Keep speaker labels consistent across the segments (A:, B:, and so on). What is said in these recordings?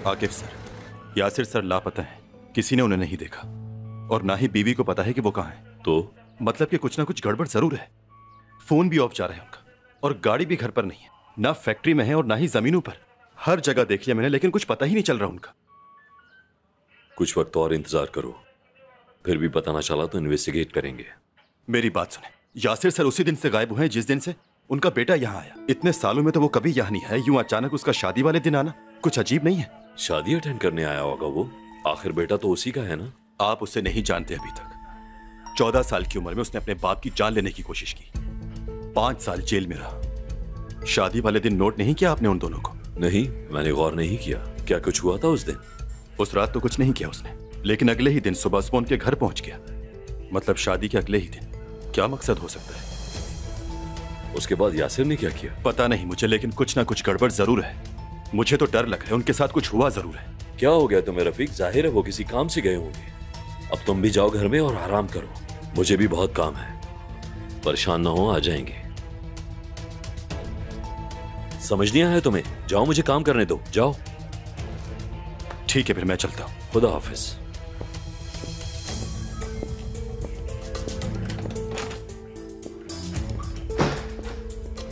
A: Akif sir, Yasir sir लापता हैं, किसी ने उन्हें नहीं देखा और ना ही बीवी को पता है कि वो कहाँ है।
B: तो
A: मतलब कि कुछ ना कुछ गड़बड़ जरूर है। फोन भी ऑफ जा रहा है उनका और गाड़ी भी घर पर नहीं है, ना फैक्ट्री में है और ना ही जमीनों पर। हर जगह देख लिया मैंने, लेकिन कुछ पता ही नहीं चल रहा उनका।
B: कुछ वक्त और इंतजार करो, फिर भी पता ना चला तो इन्वेस्टिगेट करेंगे।
A: मेरी बात सुने, यासिर सर उसी दिन से गायब हुए हैं जिस दिन से उनका बेटा यहाँ आया। इतने सालों में तो वो कभी यहाँ नहीं है। यूं अचानक उसका शादी वाले दिन आना कुछ अजीब नहीं है?
B: शादी अटेंड करने आया होगा वो। आखिर बेटा तो उसी का है ना।
A: आप उसे नहीं जानते अभी तक। 14 साल की उम्र में उसने अपने बाप की जान लेने की कोशिश की, 5 साल जेल में रहा। शादी वाले दिन नोट नहीं किया आपने उन दोनों को?
B: नहीं, मैंने गौर नहीं किया। क्या कुछ हुआ था उस दिन?
A: उस रात तो कुछ नहीं किया उसने, लेकिन अगले ही दिन सुबह सुबह उनके घर पहुंच गया। मतलब शादी के अगले ही दिन। क्या मकसद हो सकता है?
B: उसके बाद यासिर ने क्या किया?
A: पता नहीं मुझे, लेकिन कुछ ना कुछ गड़बड़ जरूर है। मुझे तो डर लग रहा है उनके साथ कुछ हुआ जरूर है।
B: क्या हो गया तुम्हें रफीक? जाहिर है वो किसी काम से गए होंगे। अब तुम भी जाओ घर में और आराम करो, मुझे भी बहुत काम है। परेशान ना हो, आ जाएंगे। समझ नहीं आया तुम्हें? जाओ, मुझे काम करने दो, जाओ।
A: ठीक है, फिर मैं चलता हूं।
B: खुदा हाफिज।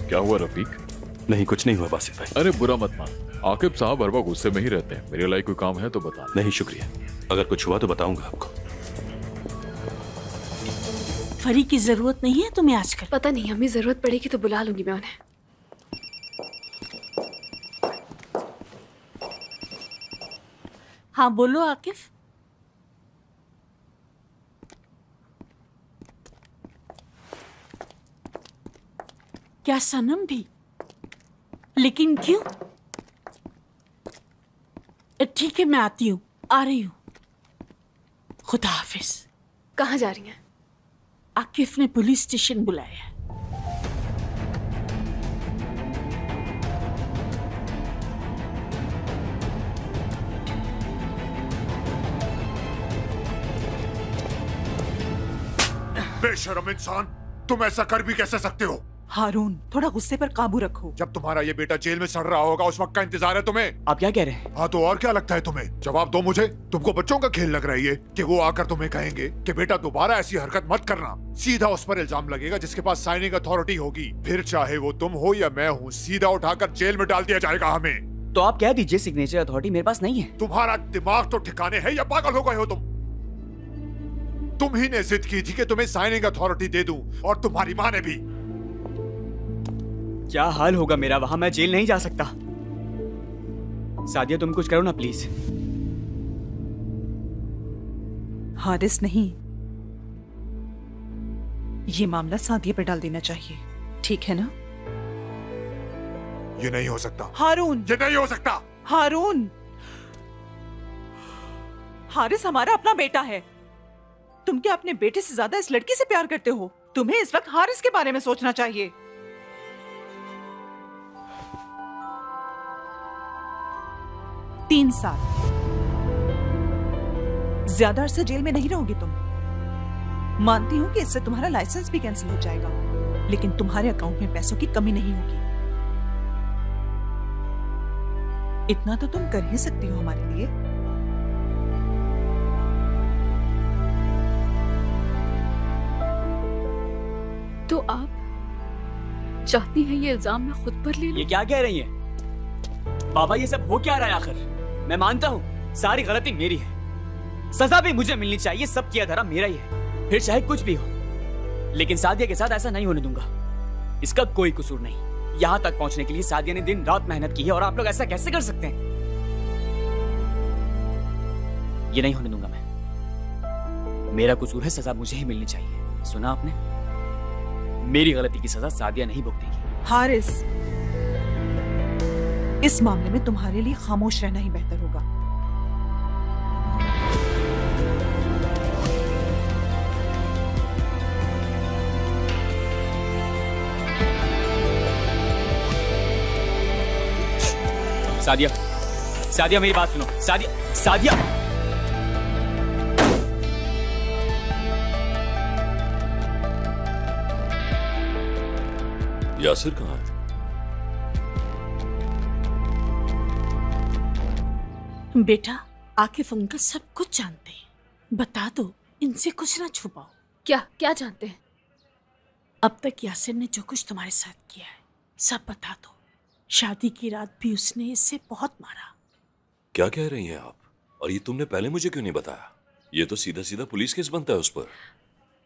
C: क्या हुआ रफीक?
A: नहीं, कुछ नहीं हुआ बासित भाई।
C: अरे बुरा मत मान, आकिब साहब हर वक्त गुस्से में ही रहते हैं। मेरे लिए कोई काम है तो बता।
A: नहीं शुक्रिया, अगर कुछ हुआ तो बताऊंगा आपको।
D: फरी की जरूरत नहीं है तुम्हें आजकल?
E: पता नहीं, अम्मी जरूरत पड़ेगी तो बुला लूंगी मैं उन्हें।
D: हाँ बोलो आकिफ। क्या सनम भी? लेकिन क्यों? ठीक है, मैं आती हूँ, आ रही हूँ। खुदा हाफिज।
E: कहाँ जा रही हैं?
D: आकिफ ने पुलिस स्टेशन बुलाया है।
F: बेशर्म इंसान, तुम ऐसा कर भी कैसे सकते हो?
G: हारून, थोड़ा गुस्से पर काबू रखो।
F: जब तुम्हारा ये बेटा जेल में सड़ रहा होगा उस वक्त का इंतजार है तुम्हें।
G: आप क्या कह रहे हैं?
F: हाँ तो और क्या लगता है तुम्हें? जवाब दो मुझे। तुमको बच्चों का खेल लग रहा है ये कि वो आकर तुम्हें कहेंगे कि बेटा दोबारा ऐसी हरकत मत करना। सीधा उस पर इल्जाम लगेगा जिसके पास साइनिंग अथॉरिटी होगी। फिर चाहे वो तुम हो या मैं हूँ, सीधा उठाकर जेल में डाल दिया जाएगा हमें।
G: तो आप कह दीजिए सिग्नेचर अथॉरिटी मेरे पास नहीं है।
F: तुम्हारा दिमाग तो ठिकाने है या पागल हो गए हो तुम ही ने जिद की थी कि तुम्हें साइनिंग अथॉरिटी दे दूं, और तुम्हारी माँ ने भी।
G: क्या हाल होगा मेरा वहां? मैं जेल नहीं जा सकता। सादिया, तुम कुछ करो ना प्लीज।
H: हारिस नहीं, ये मामला सादिया पे डाल देना चाहिए, ठीक है ना?
F: ये नहीं हो सकता
H: हारून,
F: ये नहीं हो सकता
H: हारून। हारिस हमारा अपना बेटा है। तुम क्या अपने बेटे से ज्यादा इस लड़की से प्यार करते हो? तुम्हें इस वक्त हारिस के बारे में सोचना चाहिए। तीन साल, ज्यादा अरसा जेल में नहीं रहोगी तुम। मानती हूं कि इससे तुम्हारा लाइसेंस भी कैंसिल हो जाएगा, लेकिन तुम्हारे अकाउंट में पैसों की कमी नहीं होगी। इतना तो तुम कर ही सकती हो हमारे लिए।
E: तो आप चाहती हैं ये इल्जाम मैं खुद पर ले लूं?
G: ये क्या कह रही हैं? बाबा, ये सब हो क्या रहा है आखिर? मैं मानता हूँ सारी गलती मेरी है, सजा भी मुझे मिलनी चाहिए, सब किया धरा मेरा ही है, फिर चाहे कुछ भी हो। लेकिन सादिया के साथ ऐसा नहीं होने दूंगा। इसका कोई कसूर नहीं। यहाँ तक पहुंचने के लिए सादिया ने दिन रात मेहनत की है, और आप लोग ऐसा कैसे कर सकते हैं? ये नहीं होने दूंगा मैं। मेरा कसूर है, सजा मुझे ही मिलनी चाहिए। सुना आपने? मेरी गलती की सजा सादिया नहीं भुगतेगी।
H: हारिस, इस मामले में तुम्हारे लिए खामोश रहना ही बेहतर होगा।
G: सादिया, सादिया मेरी बात सुनो। सादिया, सादिया।
B: यासिर कहाँ है?
D: बेटा, आकिफ अंकल सब कुछ जानते हैं, बता दो, इनसे कुछ ना छुपाओ।
E: क्या क्या जानते हैं?
D: अब तक यासिर ने जो कुछ तुम्हारे साथ किया है सब बता दो। शादी की रात भी उसने इससे बहुत मारा।
B: क्या कह रही हैं आप? और ये तुमने पहले मुझे क्यों नहीं बताया? ये तो सीधा सीधा पुलिस केस बनता है उस पर।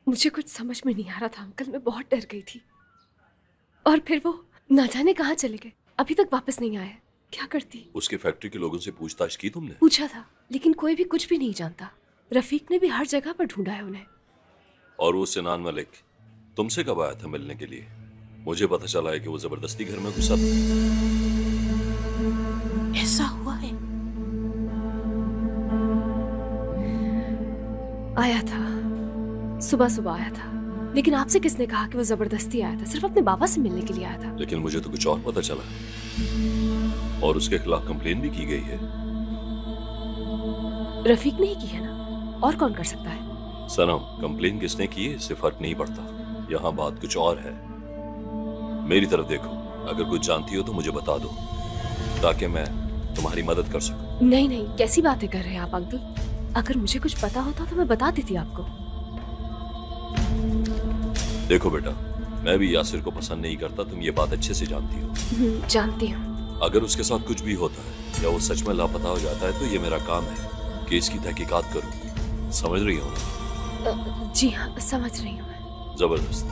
E: मुझे कुछ समझ में नहीं आ रहा था अंकल, मैं बहुत डर गई थी। और फिर वो ना जाने कहाँ चले गए, अभी तक वापस नहीं आए। क्या करती?
B: उसके फैक्ट्री के लोगों से पूछताछ की तुमने?
E: पूछा था, लेकिन कोई भी कुछ भी नहीं जानता। रफीक ने भी हर जगह पर ढूंढा है उन्हें।
B: और वो सिनान मलिक तुमसे कब आया था मिलने के लिए? मुझे पता चला है कि वो जबरदस्ती घर में घुसा था।
D: ऐसा हुआ है?
E: आया था, सुबह सुबह आया था। लेकिन आपसे किसने कहा कि वो जबरदस्ती आया था? सिर्फ अपने बाबा से मिलने के लिए आया था।
B: लेकिन मुझे तो कुछ और पता चला, और उसके खिलाफ कंप्लेन भी की गई है।
E: रफीक ने ही की है ना, और कौन कर सकता है?
B: सनम, कंप्लेन किसने की है इससे फर्क नहीं पड़ता, यहाँ बात कुछ और है। मेरी तरफ देखो, अगर कुछ जानती हो तो मुझे बता दो, ताकि मैं तुम्हारी मदद कर सकूं।
E: नहीं नहीं, कैसी बातें कर रहे हैं आप अंकल? अगर मुझे कुछ पता होता तो मैं बता देती आपको।
B: देखो बेटा, मैं भी यासिर को पसंद नहीं करता, तुम ये बात अच्छे से जानती हो।
E: जानती हूँ।
B: अगर उसके साथ कुछ भी होता है या वो सच में लापता हो जाता है तो ये मेरा काम है कि इसकी तहकीकात करूं। समझ रही हो?
E: जी हाँ, समझ रही हूँ मैं।
B: जबरदस्त।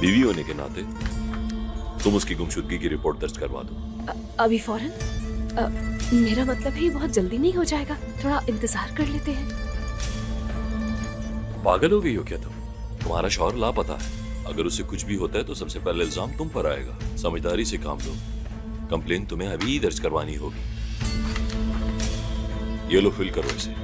B: बीवी होने के नाते तुम उसकी गुमशुदगी की रिपोर्ट दर्ज करवा दो।
E: अभी फौरन? मेरा मतलब है ये बहुत जल्दी नहीं हो जाएगा, थोड़ा इंतजार कर लेते हैं।
B: पागल हो गई हो क्या तुम? तुम्हारा शौहर लापता है, अगर उसे कुछ भी होता है तो सबसे पहले इल्जाम तुम पर आएगा। समझदारी से काम लो, कंप्लेन तुम्हें अभी ही दर्ज करवानी होगी। ये लो, फिल करो इसे।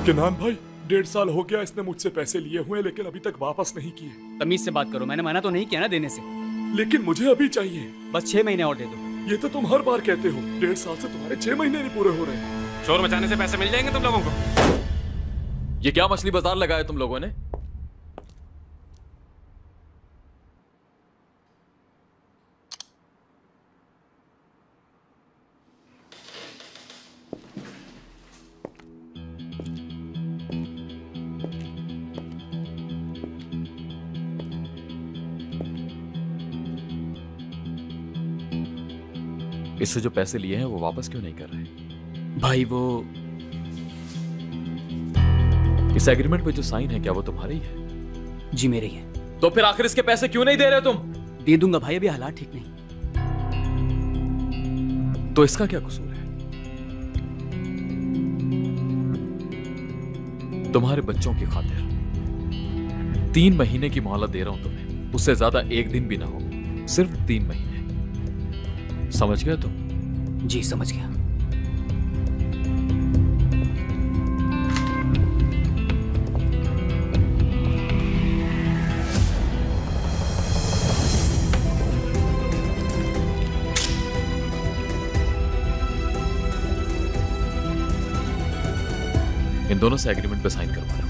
I: किनान भाई, 1.5 साल हो गया इसने मुझसे पैसे लिए हुए लेकिन अभी तक वापस नहीं किए।
G: तमीज से बात करो, मैंने मना तो नहीं किया ना देने से।
I: लेकिन मुझे अभी चाहिए।
G: बस 6 महीने और दे दो।
I: ये तो तुम हर बार कहते हो, 1.5 साल से तुम्हारे 6 महीने नहीं पूरे हो रहे।
C: शोर मचाने से पैसे मिल जाएंगे तुम लोगों को। ये क्या मछली बाजार लगाया तुम लोगों ने? इससे जो पैसे लिए हैं वो वापस क्यों नहीं कर रहे?
G: भाई वो
C: इस एग्रीमेंट पे जो साइन है क्या वो तुम्हारे ही है?
G: जी मेरे ही है।
C: तो फिर आखिर इसके पैसे क्यों नहीं दे रहे तुम?
G: दे दूंगा भाई, अभी हालात ठीक नहीं।
C: तो इसका क्या कसूर है? तुम्हारे बच्चों की खातिर 3 महीने की मोहलत दे रहा हूं तुम्हें, उससे ज्यादा एक दिन भी ना हो, सिर्फ 3 महीने। समझ गया तुम?
G: जी समझ गया।
C: इन दोनों से एग्रीमेंट पे साइन करवा लो।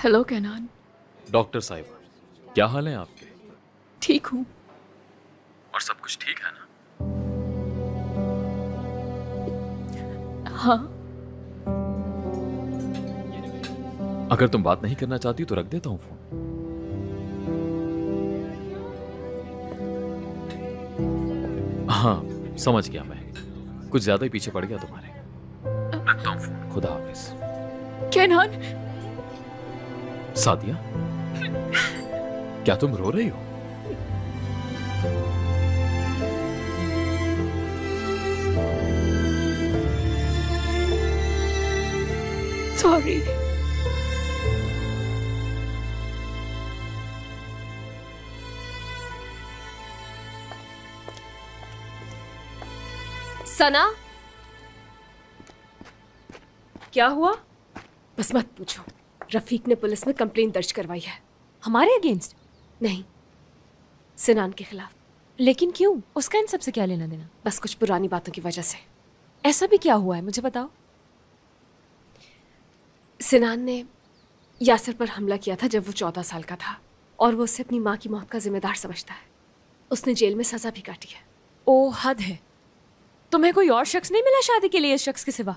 E: Hello canyon.
C: डॉक्टर साहिबा, क्या हाल है आपके?
E: ठीक हूँ।
C: और सब कुछ ठीक है ना?
E: हाँ।
C: अगर तुम बात नहीं करना चाहती तो रख देता हूँ फोन। हाँ, समझ गया मैं, कुछ ज्यादा ही पीछे पड़ गया तुम्हारे। रखता हूँ फोन। खुदा हाफिज।
E: कैनान।
C: सादिया, क्या तुम रो रही हो?
E: सॉरी। सना,
J: क्या हुआ?
E: बस मत पूछो। रफीक ने पुलिस में कंप्लेंट दर्ज करवाई है।
J: हमारे अगेंस्ट?
E: नहीं, सिनान के खिलाफ।
J: लेकिन क्यों? उसका इन सब से क्या लेना देना?
E: बस कुछ पुरानी बातों की वजह से।
J: ऐसा भी क्या हुआ है, मुझे बताओ।
E: सिनान ने यासिर पर हमला किया था जब वो 14 साल का था, और वो उसे अपनी माँ की मौत का जिम्मेदार समझता है। उसने जेल में सजा भी काटी है।
J: ओ हद है। तुम्हें कोई और शख्स नहीं मिला शादी के लिए इस शख्स के सिवा?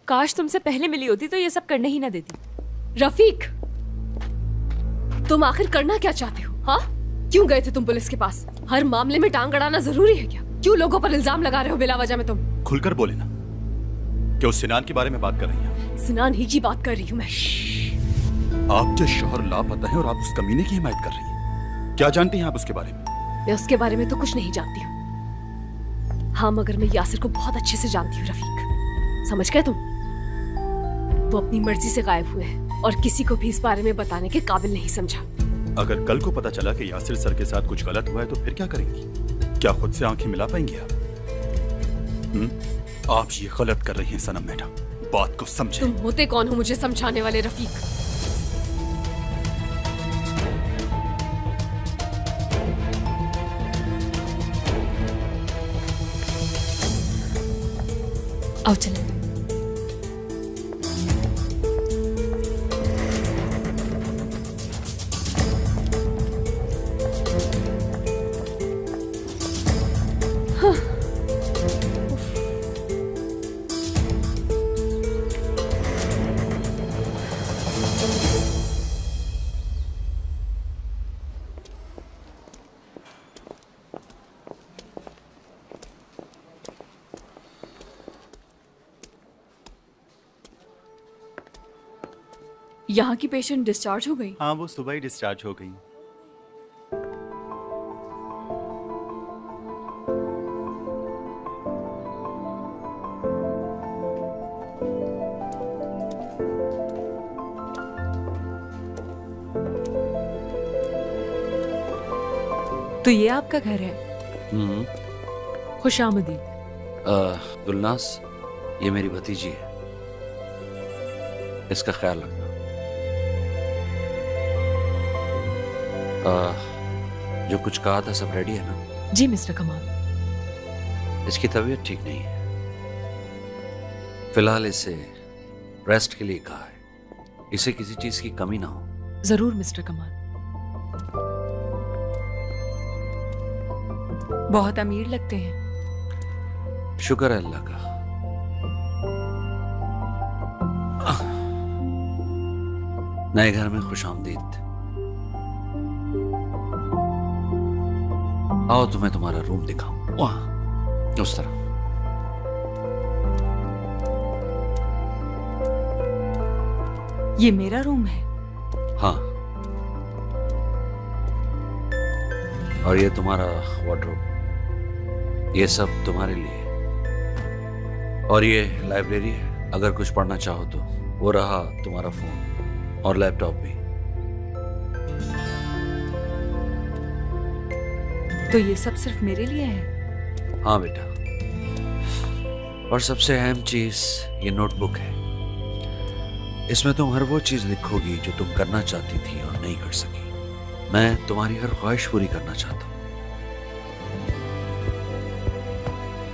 J: काश तुमसे पहले मिली होती तो ये सब करने ही ना देती।
E: रफीक, तुम आखिर करना क्या चाहते हो? हाँ, क्यों गए थे तुम पुलिस के पास? हर मामले में टांग अड़ाना जरूरी है क्या? क्यों लोगों पर इल्जाम लगा रहे हो बिला वजह में? तुम
A: खुलकर बोले ना, क्या उस सिनान के बारे में बात कर रही हैं?
E: सिनान ही की बात कर रही हूँ मैं।
A: आपके शौहर लापता है और आप उस कमीने की हिमायत कर रही हैं। क्या जानती हैं आप उसके बारे में?
E: मैं उसके बारे में तो कुछ नहीं जानती हूँ। हाँ, मगर मैं यासिर को बहुत अच्छे से जानती हूँ रफीक। समझ गए तुम? वो अपनी मर्जी से गायब हुए हैं और किसी को भी इस बारे में बताने के काबिल नहीं समझा।
A: अगर कल को पता चला कि यासिर सर के साथ कुछ गलत हुआ है तो फिर क्या करेंगी? क्या खुद से आंखें मिला पाएंगी आप? आप ये गलत कर रही हैं सनम मैडम, बात को समझें।
E: तुम होते कौन हो मुझे समझाने वाले रफीक?
J: आओ चलें।
K: यहाँ की पेशेंट डिस्चार्ज हो गई?
A: हाँ, वो सुबह ही डिस्चार्ज हो गई।
J: तो ये आपका घर है? खुशामदीद।
L: गुलनास, ये मेरी भतीजी है, इसका ख्याल रखना। जो कुछ कहा था सब रेडी है ना?
J: जी मिस्टर कमाल।
L: इसकी तबीयत ठीक नहीं है, फिलहाल इसे रेस्ट के लिए कहा है। इसे किसी चीज की कमी ना हो।
J: जरूर मिस्टर कमाल। बहुत अमीर लगते हैं।
L: शुक्र है अल्लाह का। नए घर में खुशामदीद। आओ तुम्हें तुम्हारा रूम दिखाऊं, वहां उस तरफ।
J: ये मेरा रूम है?
L: हाँ, और ये तुम्हारा वार्डरोब, ये सब तुम्हारे लिए। और ये लाइब्रेरी है, अगर कुछ पढ़ना चाहो तो। वो रहा तुम्हारा फोन और लैपटॉप भी।
J: तो ये सब सिर्फ मेरे लिए है?
L: हाँ बेटा, और सबसे अहम चीज ये नोटबुक है। इसमें तुम हर वो चीज लिखोगी जो तुम करना चाहती थी और नहीं कर सकी। मैं तुम्हारी हर ख्वाहिश पूरी करना चाहता हूँ।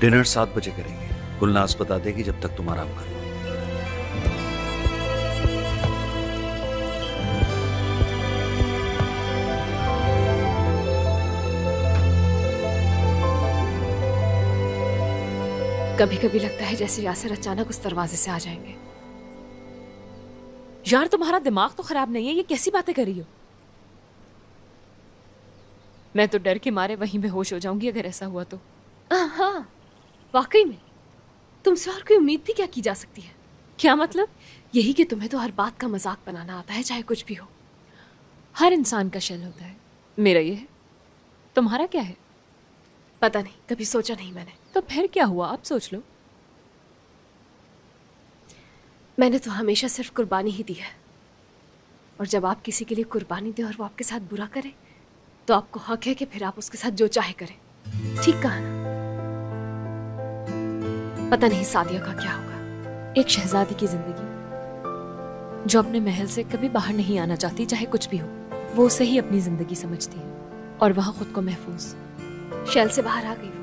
L: डिनर 7 बजे करेंगे। गुलनाज बता देगी जब तक तुम आराम करो।
E: कभी कभी लगता है जैसे यासिर अचानक उस दरवाजे से आ जाएंगे।
J: यार तुम्हारा दिमाग तो खराब नहीं है, ये कैसी बातें कर रही हो? मैं तो डर के मारे वहीं बेहोश हो जाऊंगी अगर ऐसा हुआ तो।
E: हाँ, वाकई में तुमसे और कोई उम्मीद भी क्या की जा सकती है?
J: क्या मतलब?
E: यही कि तुम्हें तो हर बात का मजाक बनाना आता है, चाहे कुछ भी हो।
J: हर इंसान का शेल होता है, मेरा ये है, तुम्हारा क्या है?
E: पता नहीं, कभी सोचा नहीं मैंने।
J: तो फिर क्या हुआ, आप सोच लो।
E: मैंने तो हमेशा सिर्फ कुर्बानी ही दी है, और जब आप किसी के लिए कुर्बानी दें और वो आपके साथ बुरा करे तो आपको हक है कि फिर आप उसके साथ जो चाहे करें। ठीक कहा ना? पता नहीं सादिया का क्या होगा।
J: एक शहजादी की जिंदगी जो अपने महल से कभी बाहर नहीं आना चाहती, चाहे कुछ भी हो, वो उसे ही अपनी जिंदगी समझती है और वहां खुद को महफूज।
E: शैल से बाहर आ गई वो।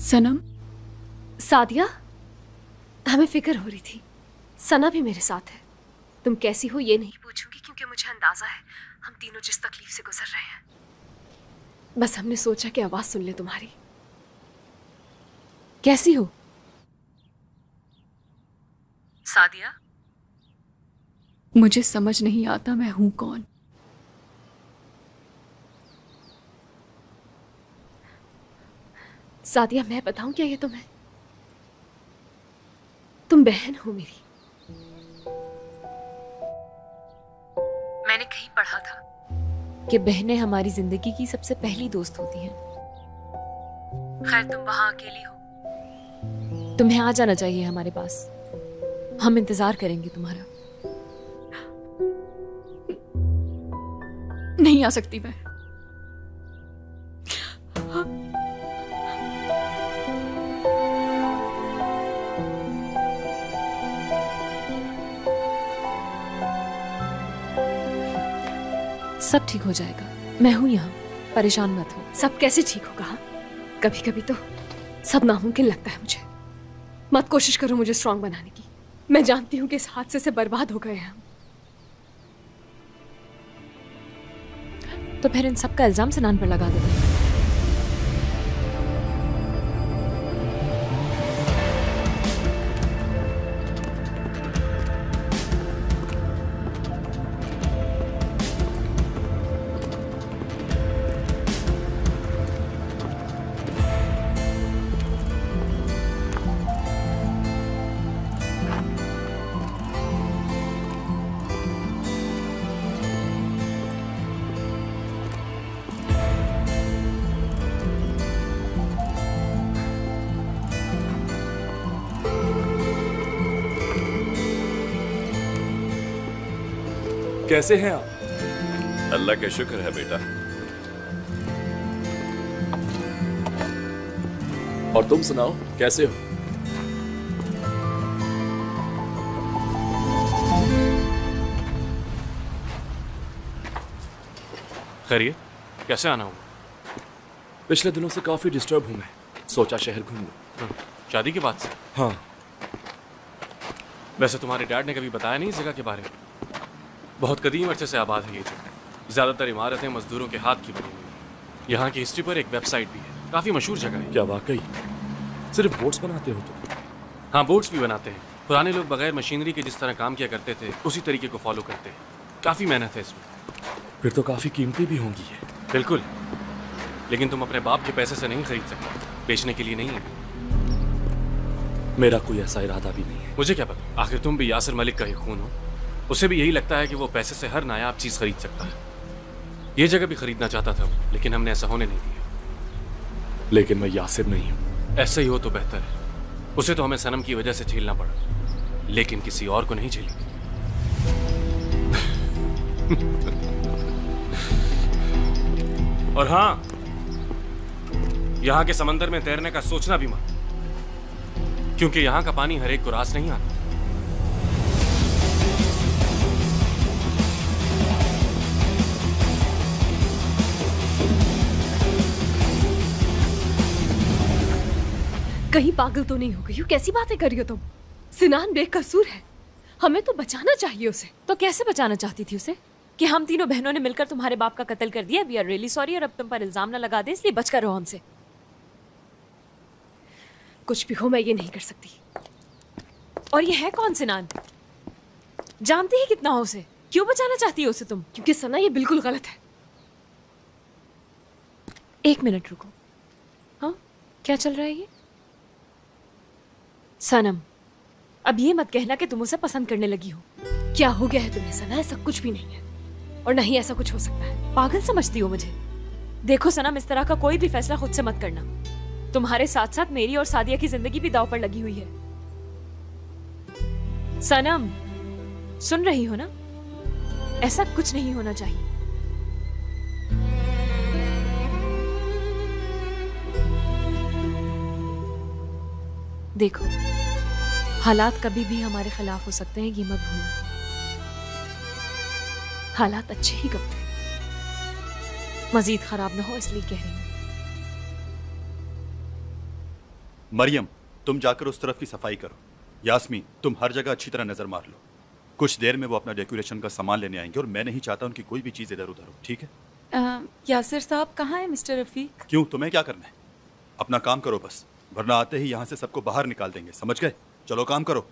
K: सनम,
E: सादिया, हमें फिक्र हो रही थी। सना भी मेरे साथ है। तुम कैसी हो ये नहीं पूछूंगी क्योंकि मुझे अंदाजा है हम तीनों जिस तकलीफ से गुजर रहे हैं। बस हमने सोचा कि आवाज सुन ले तुम्हारी।
J: कैसी हो
K: सादिया? मुझे समझ नहीं आता मैं हूं कौन।
E: सादिया, मैं बताऊं क्या ये तुम्हें? तुम बहन हो मेरी।
K: मैंने कहीं पढ़ा था
J: कि बहनें हमारी जिंदगी की सबसे पहली दोस्त होती हैं।
K: खैर, तुम वहां अकेली हो।
J: तुम्हें आ जाना चाहिए हमारे पास, हम इंतजार करेंगे तुम्हारा।
K: नहीं आ सकती मैं।
J: सब ठीक हो जाएगा, मैं हूं यहाँ, परेशान मत हो।
E: सब कैसे ठीक होगा? कभी कभी तो सब नामुमकिन लगता है मुझे। मत कोशिश करो मुझे स्ट्रांग बनाने की। मैं जानती हूँ कि इस हादसे से बर्बाद हो गए हैं हम।
J: तो फिर इन सब का इल्जाम सनान पर लगा देते।
I: कैसे हैं आप?
B: अल्लाह का शुक्र है बेटा।
I: और तुम सुनाओ, कैसे हो?
C: खैरियत? कैसे आना हुआ?
I: पिछले दिनों से काफी डिस्टर्ब हूं मैं, सोचा शहर घूम लूं।
C: शादी के बाद से?
I: हाँ।
C: वैसे तुम्हारे डैड ने कभी बताया नहीं इस जगह के बारे में? बहुत कदीम अरसे से आबाद है ये जगह। ज़्यादातर इमारतें मजदूरों के हाथ की बनी हुई हैं। यहाँ की हिस्ट्री पर एक वेबसाइट भी है, काफ़ी मशहूर जगह है।
I: क्या वाकई? सिर्फ बोट्स बनाते हो तुम?
C: हाँ, बोट्स भी बनाते हैं। पुराने लोग बगैर मशीनरी के जिस तरह काम किया करते थे उसी तरीके को फॉलो करते हैं। काफ़ी मेहनत है इसमें।
I: फिर तो काफ़ी कीमती भी होंगी ये।
C: बिल्कुल, लेकिन तुम अपने बाप के पैसे से नहीं खरीद सकते, बेचने के लिए नहीं है।
I: मेरा कोई ऐसा इरादा भी नहीं है।
C: मुझे क्या पता, आखिर तुम भी यासिर मलिक का ही खून हो। उसे भी यही लगता है कि वो पैसे से हर नायाब चीज खरीद सकता है। ये जगह भी खरीदना चाहता था वो, लेकिन हमने ऐसा होने नहीं दिया।
I: लेकिन मैं यासिर नहीं हूं।
C: ऐसा ही हो तो बेहतर है। उसे तो हमें सनम की वजह से झेलना पड़ा, लेकिन किसी और को नहीं झेलेंगे। और हाँ, यहां के समंदर में तैरने का सोचना भी मत, क्योंकि यहां का पानी हर एक को रास नहीं आता।
E: कहीं पागल तो नहीं हो गई हो? कैसी बातें कर रही हो तुम? सिनान बेकसूर है, हमें तो बचाना चाहिए उसे।
J: तो कैसे बचाना चाहती थी उसे? कि हम तीनों बहनों ने मिलकर तुम्हारे बाप का कत्ल कर दिया, वी आर रियली सॉरी, और अब तुम पर इल्जाम ना लगा दे इसलिए बच कर रहो हमसे।
E: कुछ भी हो, मैं ये नहीं कर सकती।
J: और ये है कौन सिनान? जानती है कितना हो उसे? क्यों बचाना चाहती हो उसे तुम?
E: क्योंकि सना ये बिल्कुल गलत है।
J: एक मिनट रुको। हाँ, क्या चल रहा है ये? सनम, अब ये मत कहना कि तुम उसे पसंद करने लगी हो।
E: क्या हो गया है तुम्हें सना? ऐसा कुछ भी नहीं है, और नहीं ऐसा कुछ हो सकता है।
J: पागल समझती हो मुझे? देखो सनम, इस तरह का कोई भी फैसला खुद से मत करना। तुम्हारे साथ साथ मेरी और सादिया की जिंदगी भी दांव पर लगी हुई है। सनम, सुन रही हो ना? ऐसा कुछ नहीं होना चाहिए। देखो, हालात कभी भी हमारे खिलाफ हो सकते हैं, ये मत भूलना।
E: हालात अच्छे ही कब थे?
J: मजीद खराब ना हो इसलिए कह रही हूँ।
A: मरियम, तुम जाकर उस तरफ की सफाई करो। यास्मीन, तुम हर जगह अच्छी तरह नजर मार लो। कुछ देर में वो अपना डेकोरेशन का सामान लेने आएंगे और मैं नहीं चाहता उनकी कोई भी चीज इधर उधर हो, ठीक है?
K: यासिर साहब कहाँ है मिस्टर रफीक?
A: क्यों, तुम्हें क्या करना है? अपना काम करो बस, वरना आते ही यहाँ से सबको बाहर निकाल देंगे, समझ गए? चलो काम करो।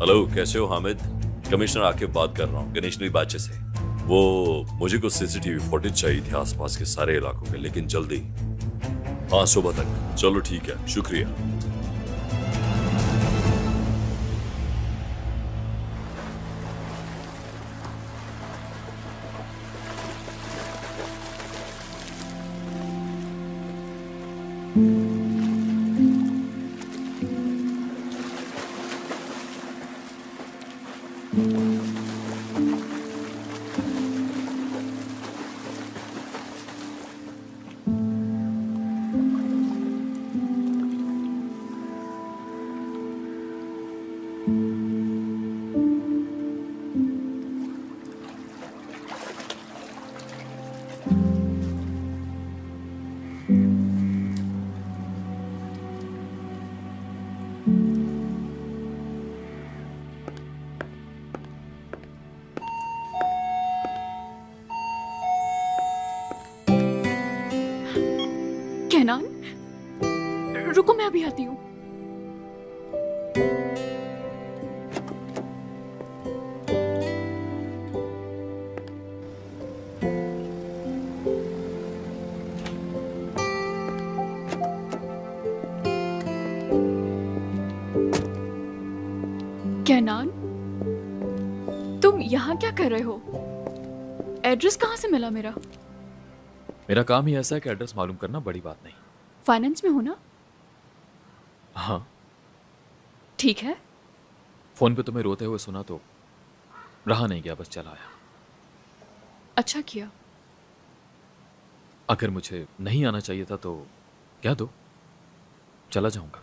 B: हेलो, कैसे हो हामिद? कमिश्नर आके बात कर रहा हूँ गणेश बाचे से। वो मुझे कुछ सीसीटीवी फुटेज चाहिए थी आसपास के सारे इलाकों के, लेकिन जल्दी। हाँ, सुबह तक। चलो ठीक है, शुक्रिया।
K: कहनान, रुको, मैं अभी आती हूँ। कहनान, तुम यहाँ क्या कर रहे हो? एड्रेस कहाँ से मिला मेरा?
M: मेरा काम ही ऐसा है कि एड्रेस मालूम करना बड़ी बात नहीं।
K: फाइनेंस में हो ना?
M: हाँ।
K: ठीक है।
M: फोन पे तुम्हें रोते हुए सुना तो रहा नहीं गया, बस चला आया।
K: अच्छा किया।
M: अगर मुझे नहीं आना चाहिए था तो क्या दो, चला जाऊंगा।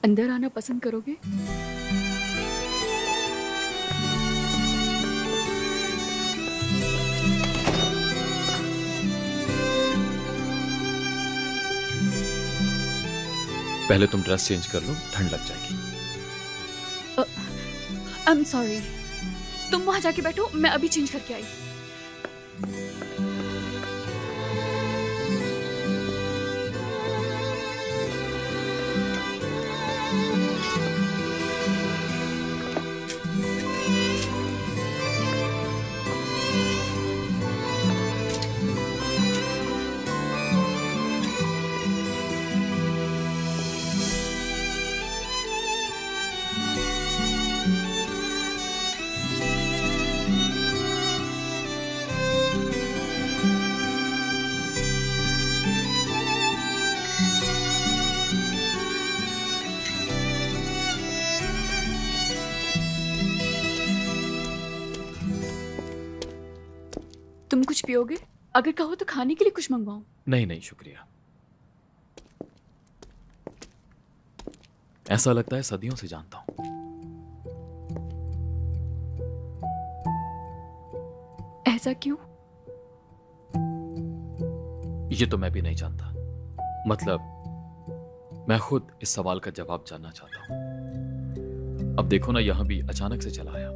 K: अंदर आना पसंद करोगे?
M: पहले तुम ड्रेस चेंज कर लो, ठंड लग जाएगी।
K: आई एम सॉरी, तुम वहां जाके बैठो, मैं अभी चेंज करके आई। तुम कुछ पियोगे? अगर कहो तो खाने के लिए कुछ मंगवाऊं?
M: नहीं नहीं शुक्रिया। ऐसा लगता है सदियों से जानता हूं।
K: ऐसा क्यों?
M: ये तो मैं भी नहीं जानता। मतलब मैं खुद इस सवाल का जवाब जानना चाहता हूं। अब देखो ना, यहां भी अचानक से चला आया।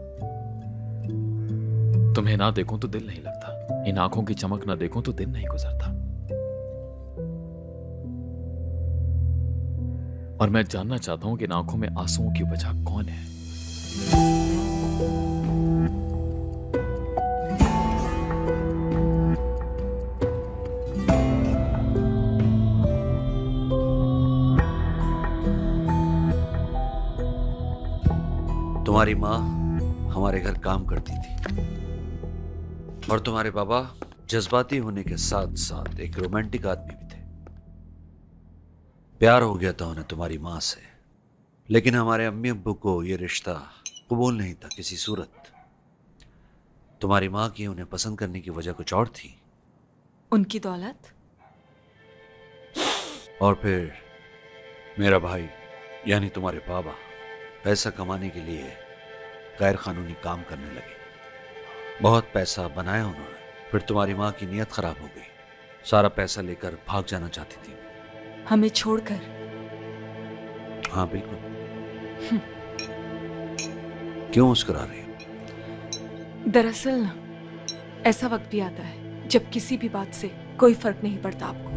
M: तुम्हें ना देखूं तो दिल नहीं लगता, इन आंखों की चमक ना देखूं तो दिन नहीं गुजरता। और मैं जानना चाहता हूं कि इन आंखों में आंसुओं की वजह कौन है।
L: तुम्हारी माँ हमारे घर काम करती थी और तुम्हारे बाबा जज्बाती होने के साथ साथ एक रोमांटिक आदमी भी थे। प्यार हो गया था उन्हें तुम्हारी माँ से, लेकिन हमारे अम्मी अब्बू को यह रिश्ता कबूल नहीं था किसी सूरत। तुम्हारी माँ की उन्हें पसंद करने की वजह कुछ और थी।
H: उनकी दौलत?
L: और फिर मेरा भाई यानी तुम्हारे बाबा पैसा कमाने के लिए गैर कानूनी काम करने लगे। बहुत पैसा बनाया उन्होंने, फिर तुम्हारी माँ की नीयत खराब हो गई। सारा पैसा लेकर भाग जाना चाहती थी।
H: हमें छोड़कर?
L: हाँ बिल्कुल। क्यों मुस्कुरा रही हो?
H: दरअसल ना, ऐसा वक्त भी आता है जब किसी भी बात से कोई फर्क नहीं पड़ता आपको।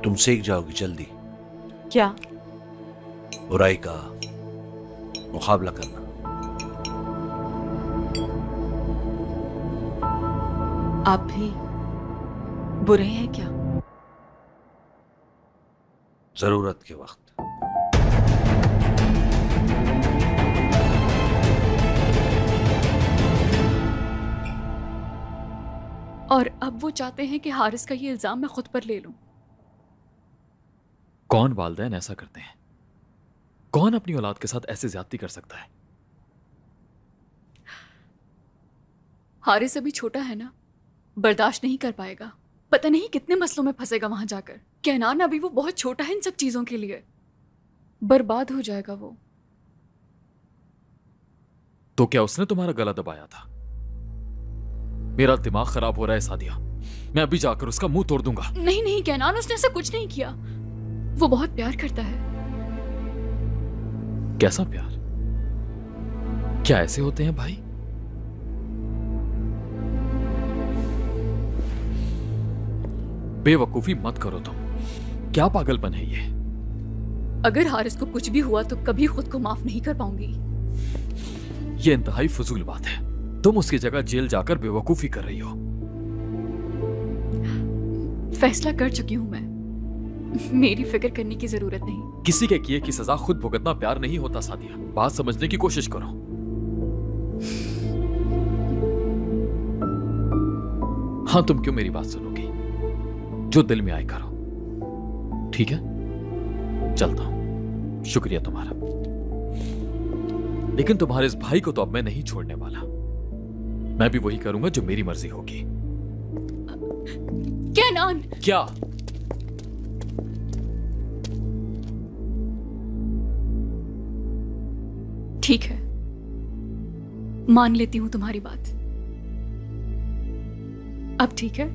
L: तुम सीख जाओगी जल्दी।
H: क्या?
L: बुराई का मुकाबला करना।
H: आप भी बुरे हैं क्या?
L: जरूरत के वक्त।
K: और अब वो चाहते हैं कि हारिस का ये इल्जाम मैं खुद पर ले लूं।
M: कौन वालिदैन ऐसा करते हैं? कौन अपनी औलाद के साथ ऐसे ज्यादती कर सकता है?
K: हारिस अभी छोटा है ना, बर्दाश्त नहीं कर पाएगा। पता नहीं कितने मसलों में फंसेगा वहां जाकर। कहना ना, अभी वो बहुत छोटा है इन सब चीजों के लिए। बर्बाद हो जाएगा वो।
M: तो क्या उसने तुम्हारा गला दबाया था? मेरा दिमाग खराब हो रहा है सादिया, मैं अभी जाकर उसका मुंह तोड़ दूंगा।
K: नहीं नहीं कहना, उसने ऐसा कुछ नहीं किया। वो बहुत प्यार करता है।
M: कैसा प्यार? क्या ऐसे होते हैं भाई? बेवकूफी मत करो तुम। क्या पागलपन है ये?
K: अगर हारिस को कुछ भी हुआ तो कभी खुद को माफ नहीं कर पाऊंगी।
M: ये इंतहाई फजूल बात है। तुम उसकी जगह जेल जाकर बेवकूफी कर रही हो।
K: फैसला कर चुकी हूं मैं। मेरी फिक्र करने की जरूरत नहीं।
M: किसी के किए की सजा खुद भुगतना प्यार नहीं होता सादिया। बात समझने की कोशिश करो। हाँ, तुम क्यों मेरी बात सुनोगी? जो दिल में आए करो, ठीक है? चलता हूं। शुक्रिया तुम्हारा, लेकिन तुम्हारे इस भाई को तो अब मैं नहीं छोड़ने वाला। मैं भी वही करूंगा जो मेरी मर्जी होगी।
K: क्या नान?
M: क्या?
K: ठीक है, मान लेती हूं तुम्हारी बात। अब ठीक है?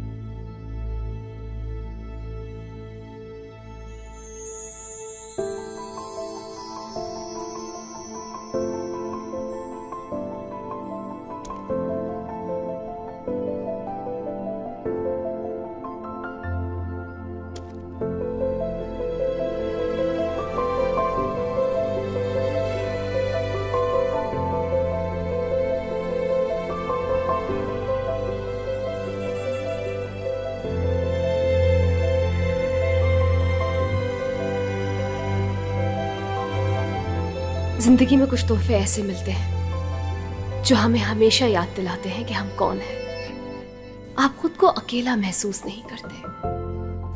E: जिंदगी में कुछ तोहफे ऐसे मिलते हैं जो हमें हमेशा याद दिलाते हैं कि हम कौन हैं। आप खुद को अकेला महसूस नहीं करते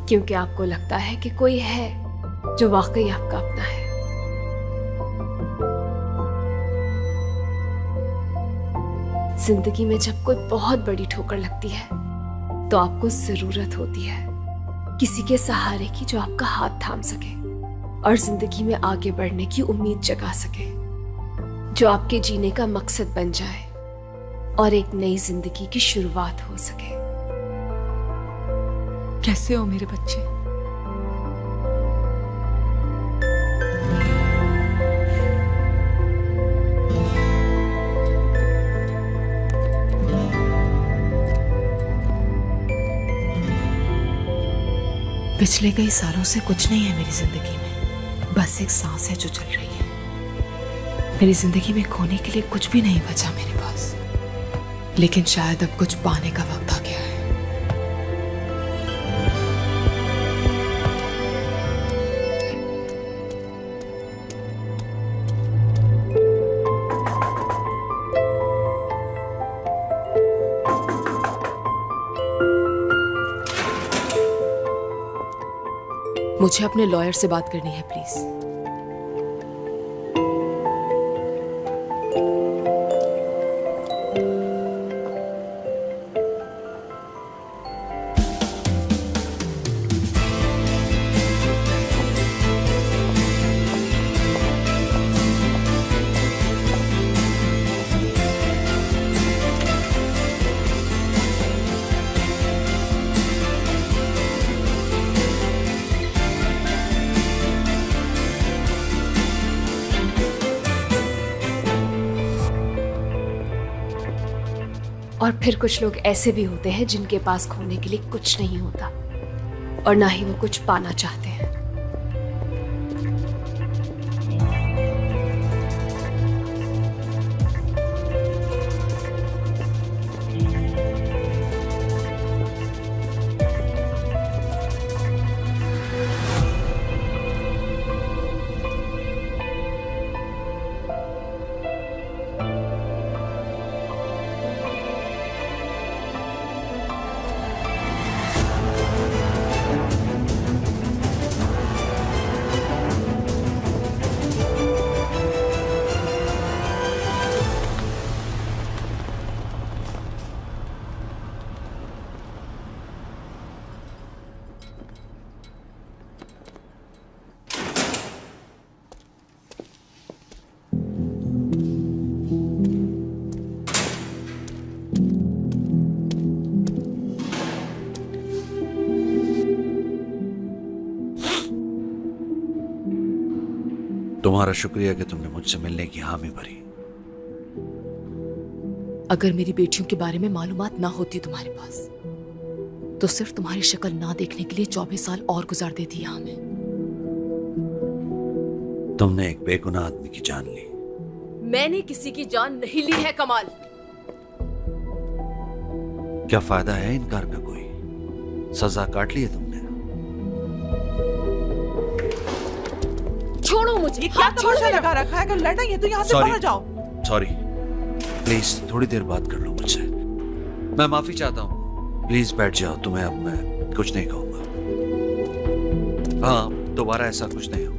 E: क्योंकि आपको लगता है कि कोई है जो वाकई आपका अपना है। जिंदगी में जब कोई बहुत बड़ी ठोकर लगती है तो आपको जरूरत होती है किसी के सहारे की जो आपका हाथ थाम सके और जिंदगी में आगे बढ़ने की उम्मीद जगा सके, जो आपके जीने का मकसद बन जाए और एक नई जिंदगी की शुरुआत हो सके।
K: कैसे हो मेरे बच्चे?
D: पिछले कई सालों से कुछ नहीं है मेरी जिंदगी में, बस एक सांस है जो चल रही है। मेरी जिंदगी में खोने के लिए कुछ भी नहीं बचा मेरे पास, लेकिन शायद अब कुछ पाने का वक्त आ गया है। मुझे अपने लॉयर से बात करनी है प्लीज। और फिर कुछ लोग ऐसे भी होते हैं जिनके पास खोने के लिए कुछ नहीं होता और ना ही वो कुछ पाना चाहते हैं।
L: तुम्हारा शुक्रिया कि तुमने मुझसे मिलने की हामी भरी।
J: अगर मेरी बेटियों के बारे में मालूमात ना होती तुम्हारे पास तो सिर्फ तुम्हारी शक्ल ना देखने के लिए 24 साल और गुजार देती यहाँ में।
L: तुमने एक बेगुनाह आदमी की जान ली।
J: मैंने किसी की जान नहीं ली है कमाल।
L: क्या फायदा है इनकार का? कोई सजा काट ली है तुमने?
J: छोड़ो मुझे।
H: ये क्या तमाशा लगा रखा है? अगर लड़ना है तो यहाँ से बाहर जाओ।
L: सॉरी, प्लीज थोड़ी देर बात कर लो मुझसे। मैं माफी चाहता हूँ, प्लीज बैठ जाओ। तुम्हें अब मैं कुछ नहीं कहूंगा। हाँ, दोबारा ऐसा कुछ नहीं होगा।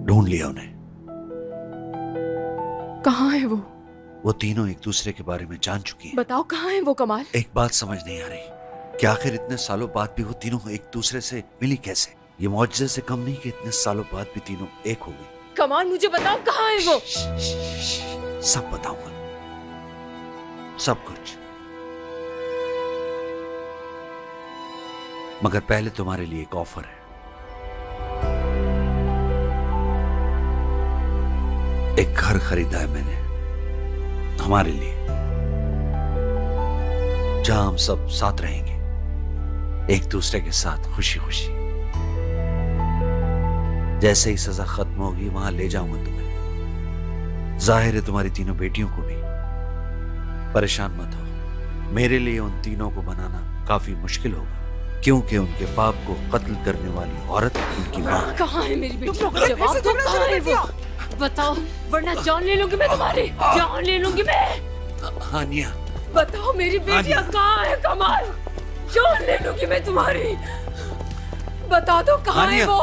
L: ढूंढ लिया उन्हें।
J: कहाँ है
L: वो तीनों एक दूसरे के बारे में जान चुकी हैं।
J: बताओ कहाँ है वो कमाल?
L: एक बात समझ नहीं आ रही कि आखिर इतने सालों बाद भी वो तीनों एक दूसरे से मिली कैसे? ये मौजज़े से कम नहीं कि इतने सालों बाद भी तीनों एक हो गई।
J: कमाल मुझे बताओ कहाँ है वो?
L: सब बताऊंगा, सब कुछ। मगर पहले तुम्हारे लिए एक ऑफर है। एक घर खरीदा है मैंने हमारे लिए, जहां हम सब साथ रहेंगे, एक दूसरे के साथ खुशी खुशी। जैसे ही सजा खत्म होगी वहां ले जाऊंगा तुम्हें। जाहिर है तुम्हारी तीनों बेटियों को भी। परेशान मत हो, मेरे लिए उन तीनों को बनाना काफी मुश्किल होगा, क्योंकि उनके बाप को कत्ल करने वाली औरत उनकी माँ।
E: कहाँ है मेरी बेटी? जवाब दो, कहाँ है वो? बताओ, वरना जान ले लूंगी मैं तुम्हारी, जान ले लूंगी मैं।
L: हानिया,
E: बताओ मेरी बेटियां कहाँ है? कमाल, जान ले लूंगी मैं तुम्हारी। बता दो कहाँ है वो?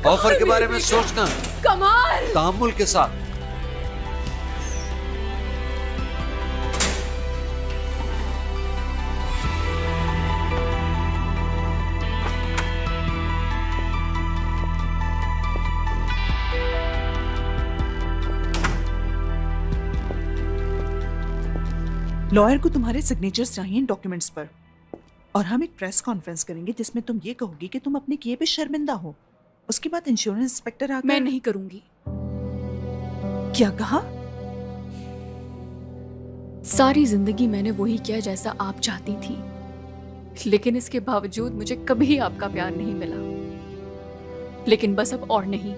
L: ऑफर के बारे में सोचना
E: कमाल,
L: तामुल के साथ।
H: लॉयर को तुम्हारे सिग्नेचर्स चाहिए इन डॉक्यूमेंट्स पर, और हम एक प्रेस कॉन्फ्रेंस करेंगे जिसमें तुम ये कहोगी कि तुम अपने किए पे शर्मिंदा हो। उसके बाद इंश्योरेंस इंस्पेक्टर आकर।
K: मैं नहीं करूंगी।
H: क्या कहा?
K: सारी जिंदगी मैंने वही किया जैसा आप चाहती थी, लेकिन इसके बावजूद मुझे कभी आपका प्यार नहीं मिला। लेकिन बस अब और नहीं।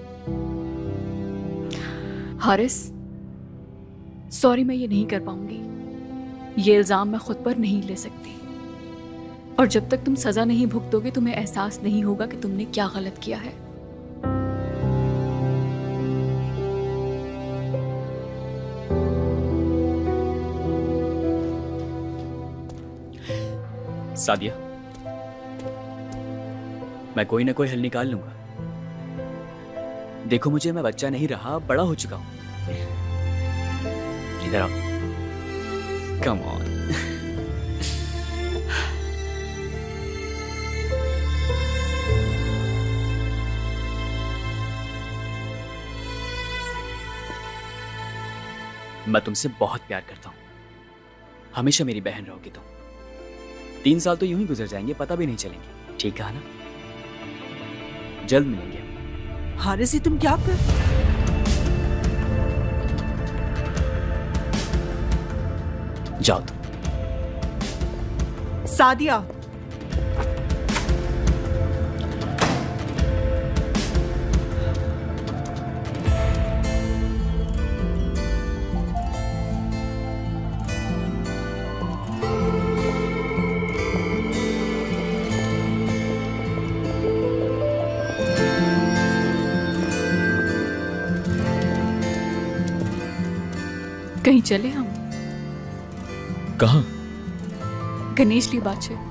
K: हारिस, सॉरी, मैं ये नहीं कर पाऊंगी। ये इल्जाम मैं खुद पर नहीं ले सकती, और जब तक तुम सजा नहीं भुगतोगे तुम्हें एहसास नहीं होगा कि तुमने क्या गलत किया है।
G: सादिया, मैं कोई ना कोई हल निकाल लूंगा। देखो मुझे, मैं बच्चा नहीं रहा, बड़ा हो चुका हूं। इधर आओ, कम ऑन। मैं तुमसे बहुत प्यार करता हूं, हमेशा मेरी बहन रहोगी तुम। 3 साल तो यूं ही गुजर जाएंगे, पता भी नहीं चलेंगे। ठीक है ना? जल्द मिलेंगे।
H: हारिस, ये तुम क्या कर?
G: जाओ तुम।
H: सादिया,
K: कहीं चले हम?
M: कहाँ?
K: गणेश ली बात है।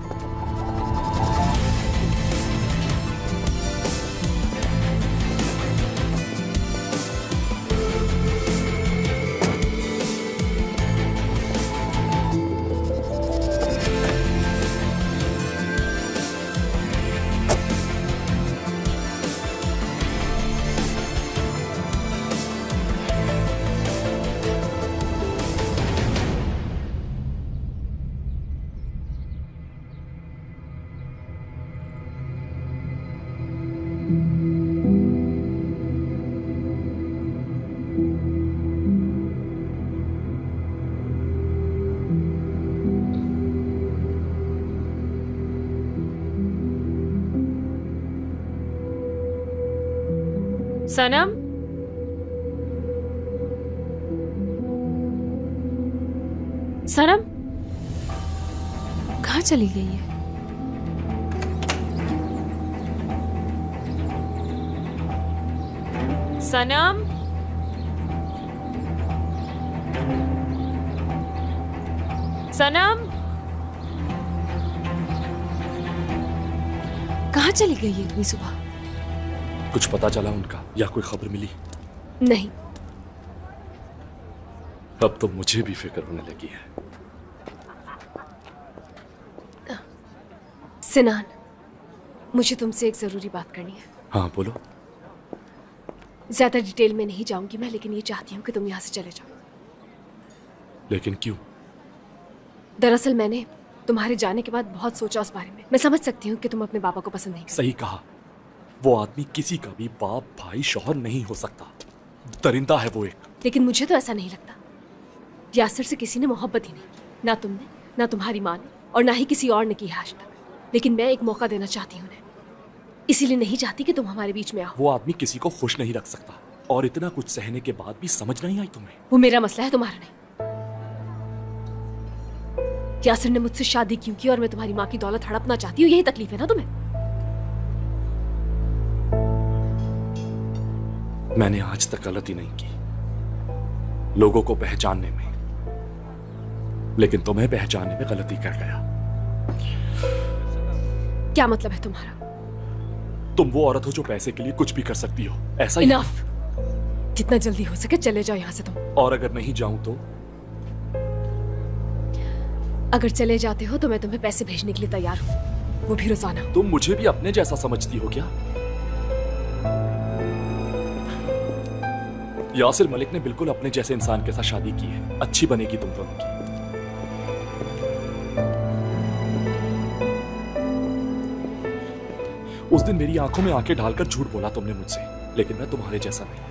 J: सनम, सनम कहाँ चली गई है? सनम, सनम कहाँ चली गई है इतनी सुबह?
I: कुछ पता चला उनका या कोई खबर मिली?
E: नहीं।
I: अब तो मुझे भी फिक्र होने लगी है।
E: सिनान, मुझे तुमसे एक जरूरी बात करनी है।
I: हाँ बोलो।
E: ज्यादा डिटेल में नहीं जाऊंगी मैं, लेकिन ये चाहती हूँ कि तुम यहाँ से चले जाओ।
I: लेकिन क्यों?
E: दरअसल मैंने तुम्हारे जाने के बाद बहुत सोचा उस बारे में। मैं समझ सकती हूँ कि तुम अपने पापा को पसंद नहीं करते।
I: सही कहा। वो आदमी किसी का भी बाप, भाई, शौहर नहीं हो सकता। दरिंदा है वो एक।
E: लेकिन मुझे तो ऐसा नहीं लगता। यासिर से किसी ने मोहब्बत ही नहीं, ना तुमने, ना तुम्हारी माँ ने, और ना ही किसी और ने की है आज तक। लेकिन मैं एक मौका देना चाहती हूँ उन्हें, इसीलिए नहीं चाहती कि तुम हमारे बीच में आओ।
I: वो आदमी किसी को खुश नहीं रख सकता, और इतना कुछ सहने के बाद भी समझ नहीं आई तुम्हें?
E: वो मेरा मसला है, तुम्हारा नहीं। यासिर ने मुझसे शादी क्यों की और मैं तुम्हारी माँ की दौलत हड़पना चाहती हूँ, यही तकलीफ है ना तुम्हें?
I: मैंने आज तक गलती नहीं की लोगों को पहचानने में, लेकिन तुम्हें पहचानने में गलती कर गया।
E: क्या मतलब है तुम्हारा?
I: तुम वो औरत हो जो पैसे के लिए कुछ भी कर सकती हो, ऐसा ही?
E: इनफ। जितना जल्दी हो सके चले जाओ यहाँ से तुम।
I: और अगर नहीं जाऊं तो?
E: अगर चले जाते हो तो मैं तुम्हें पैसे भेजने के लिए तैयार हूँ, वो भी रोजाना।
I: तुम मुझे भी अपने जैसा समझती हो क्या? यासिर मलिक ने बिल्कुल अपने जैसे इंसान के साथ शादी की है, अच्छी बनेगी तुम दोनों की। उस दिन मेरी आंखों में आंखें डालकर झूठ बोला तुमने मुझसे, लेकिन मैं तुम्हारे जैसा नहीं।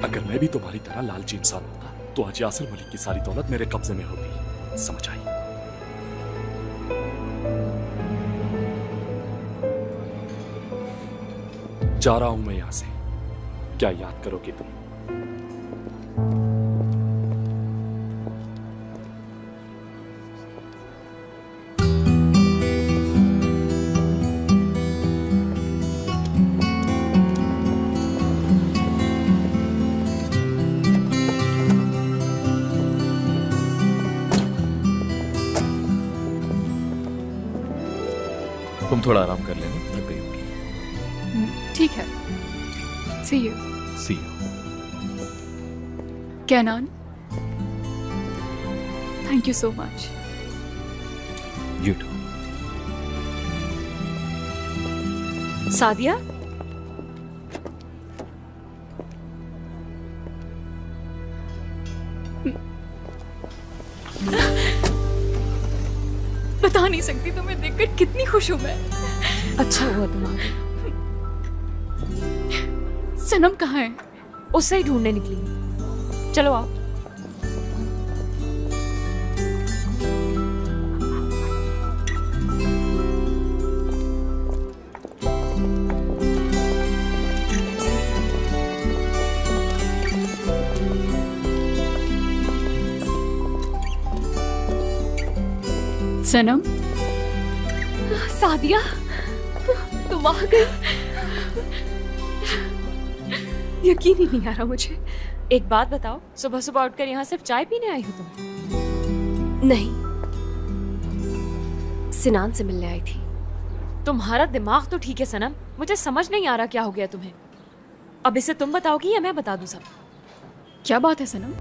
I: अगर मैं भी तुम्हारी तरह लालची इंसान होता तो आज यासिर मलिक की सारी दौलत मेरे कब्जे में होती। समझ आई? जा रहा हूं मैं यहां से, क्या याद करोगे तुम?
M: तुम थोड़ा आराम कर लेना, थक गई होगी।
K: ठीक है। See you.
M: See you.
K: Kenan, thank you so much.
M: You too.
J: Sadia,
K: बता नहीं सकती तुम्हें देखकर कितनी खुश हूं मैं।
J: अच्छा हुआ तुम आ गई।
K: सनम कहाँ है?
J: उससे ही ढूंढने निकली। चलो आओ।
K: सनम,
E: सादिया, तुम आ गई। यकीन ही नहीं आ रहा मुझे।
J: एक बात बताओ, सुबह सुबह उठकर यहाँ सिर्फ चाय पीने आई हो तुम?
E: नहीं, सिनान से मिलने आई थी।
J: तुम्हारा दिमाग तो ठीक है सनम, मुझे समझ नहीं आ रहा क्या हो गया तुम्हें। अब इसे तुम बताओगी या मैं बता दूं सब?
K: क्या बात है सनम?